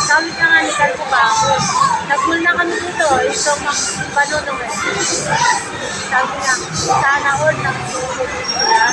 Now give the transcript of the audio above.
Sabi ka nga ni Carlo Bago, nag-mall na kami dito, ito panunong eh. Sabi nga, sana all nag-mall na.